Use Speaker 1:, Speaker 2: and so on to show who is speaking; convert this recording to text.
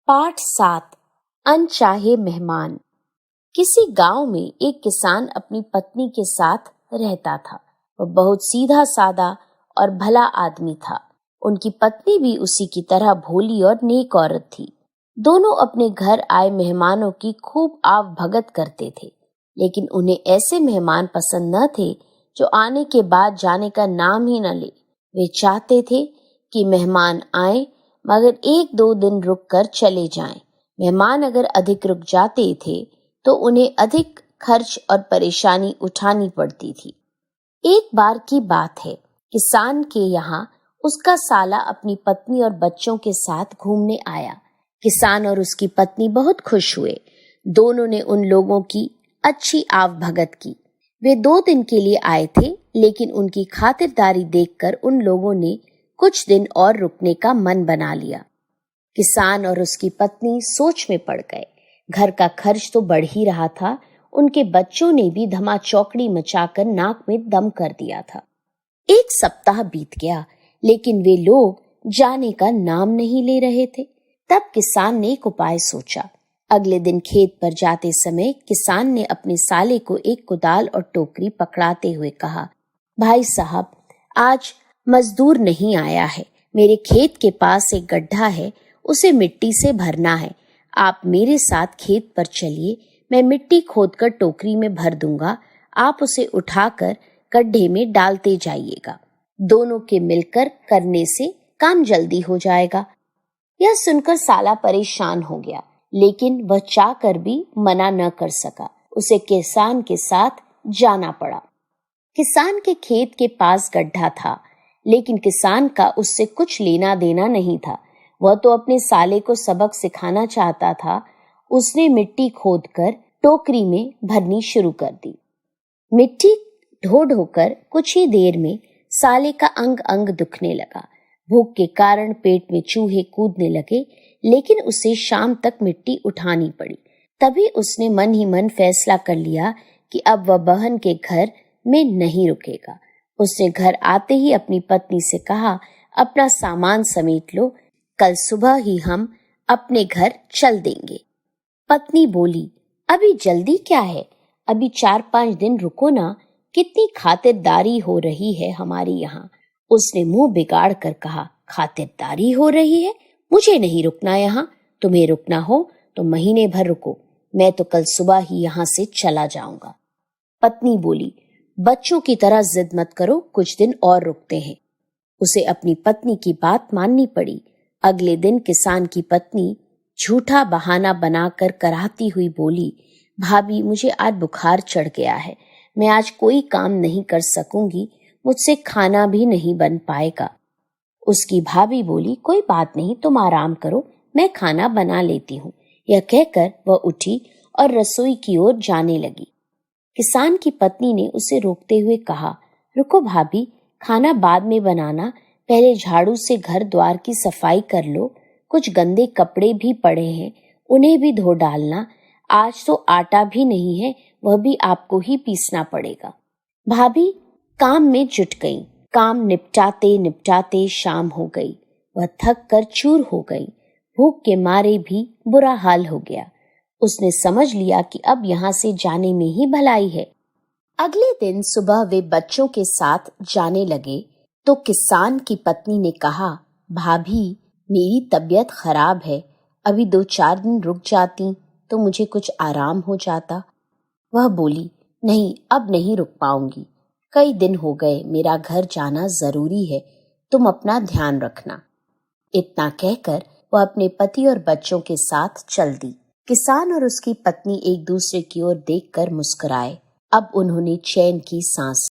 Speaker 1: पाठ 7 अनचाहे मेहमान। किसी गांव में एक किसान अपनी पत्नी के साथ रहता था। वह बहुत सीधा सादा और भला आदमी था। उनकी पत्नी भी उसी की तरह भोली और नेक औरत थी। दोनों अपने घर आए मेहमानों की खूब आव भगत करते थे, लेकिन उन्हें ऐसे मेहमान पसंद न थे जो आने के बाद जाने का नाम ही न ले। वे चाहते थे कि मेहमान आए मगर 1-2 दिन रुक कर चले जाएं। मेहमान अगर अधिक रुक जाते थे तो उन्हें अधिक खर्च और परेशानी उठानी पड़ती थी। एक बार की बात है, किसान के यहाँ उसका साला अपनी पत्नी और बच्चों के साथ घूमने आया। किसान और उसकी पत्नी बहुत खुश हुए। दोनों ने उन लोगों की अच्छी आव भगत की। वे 2 दिन के लिए आए थे, लेकिन उनकी खातिरदारी देखकर उन लोगों ने कुछ दिन और रुकने का मन बना लिया। किसान और उसकी पत्नी सोच में पड़ गए। घर का खर्च तो बढ़ ही रहा था, उनके बच्चों ने भी धमाचौकड़ी मचाकर नाक में दम कर दिया था। 1 सप्ताह बीत गया, लेकिन वे लोग जाने का नाम नहीं ले रहे थे। तब किसान ने एक उपाय सोचा। अगले दिन खेत पर जाते समय किसान ने अपने साले को एक कुदाल और टोकरी पकड़ाते हुए कहा, भाई साहब, आज मजदूर नहीं आया है। मेरे खेत के पास एक गड्ढा है, उसे मिट्टी से भरना है। आप मेरे साथ खेत पर चलिए, मैं मिट्टी खोदकर टोकरी में भर दूंगा। आप उसे उठाकर गड्ढे में डालते जाइएगा। दोनों के मिलकर करने से काम जल्दी हो जाएगा। यह सुनकर साला परेशान हो गया, लेकिन वह चाहकर भी मना न कर सका। उसे किसान के साथ जाना पड़ा। किसान के खेत के पास गड्ढा था, लेकिन किसान का उससे कुछ लेना देना नहीं था। वह तो अपने साले को सबक सिखाना चाहता था। उसने मिट्टी खोदकर टोकरी में भरनी शुरू कर दी। मिट्टी ढो ढोकर कुछ ही देर में साले का अंग अंग दुखने लगा। भूख के कारण पेट में चूहे कूदने लगे, लेकिन उसे शाम तक मिट्टी उठानी पड़ी। तभी उसने मन ही मन फैसला कर लिया कि अब वह बहन के घर में नहीं रुकेगा। उसने घर आते ही अपनी पत्नी से कहा, अपना सामान समेट लो, कल सुबह ही हम अपने घर चल देंगे। पत्नी बोली, अभी जल्दी क्या है, अभी 4-5 दिन रुको ना, कितनी खातिरदारी हो रही है हमारी यहाँ। उसने मुंह बिगाड़ कर कहा, खातिरदारी हो रही है? मुझे नहीं रुकना यहाँ। तुम्हें रुकना हो तो महीने भर रुको, मैं तो कल सुबह ही यहाँ से चला जाऊंगा। पत्नी बोली, बच्चों की तरह जिद मत करो, कुछ दिन और रुकते हैं। उसे अपनी पत्नी की बात माननी पड़ी। अगले दिन किसान की पत्नी झूठा बहाना बनाकर कराहती हुई बोली, भाभी, मुझे आज बुखार चढ़ गया है, मैं आज कोई काम नहीं कर सकूंगी, मुझसे खाना भी नहीं बन पाएगा। उसकी भाभी बोली, कोई बात नहीं, तुम आराम करो, मैं खाना बना लेती हूँ। यह कहकर वह उठी और रसोई की ओर जाने लगी। किसान की पत्नी ने उसे रोकते हुए कहा, रुको भाभी, खाना बाद में बनाना, पहले झाड़ू से घर द्वार की सफाई कर लो। कुछ गंदे कपड़े भी पड़े हैं, उन्हें भी धो डालना। आज तो आटा भी नहीं है, वह भी आपको ही पीसना पड़ेगा। भाभी काम में जुट गई। काम निपटाते निपटाते शाम हो गई। वह थक कर चूर हो गई। भूख के मारे भी बुरा हाल हो गया। उसने समझ लिया कि अब यहाँ से जाने में ही भलाई है। अगले दिन सुबह वे बच्चों के साथ जाने लगे तो किसान की पत्नी ने कहा, भाभी, मेरी तबीयत खराब है, अभी 2-4 दिन रुक जाती तो मुझे कुछ आराम हो जाता। वह बोली, नहीं, अब नहीं रुक पाऊंगी, कई दिन हो गए, मेरा घर जाना जरूरी है, तुम अपना ध्यान रखना। इतना कहकर वह अपने पति और बच्चों के साथ चल दी। किसान और उसकी पत्नी एक दूसरे की ओर देखकर मुस्कुराए। अब उन्होंने चैन की सांस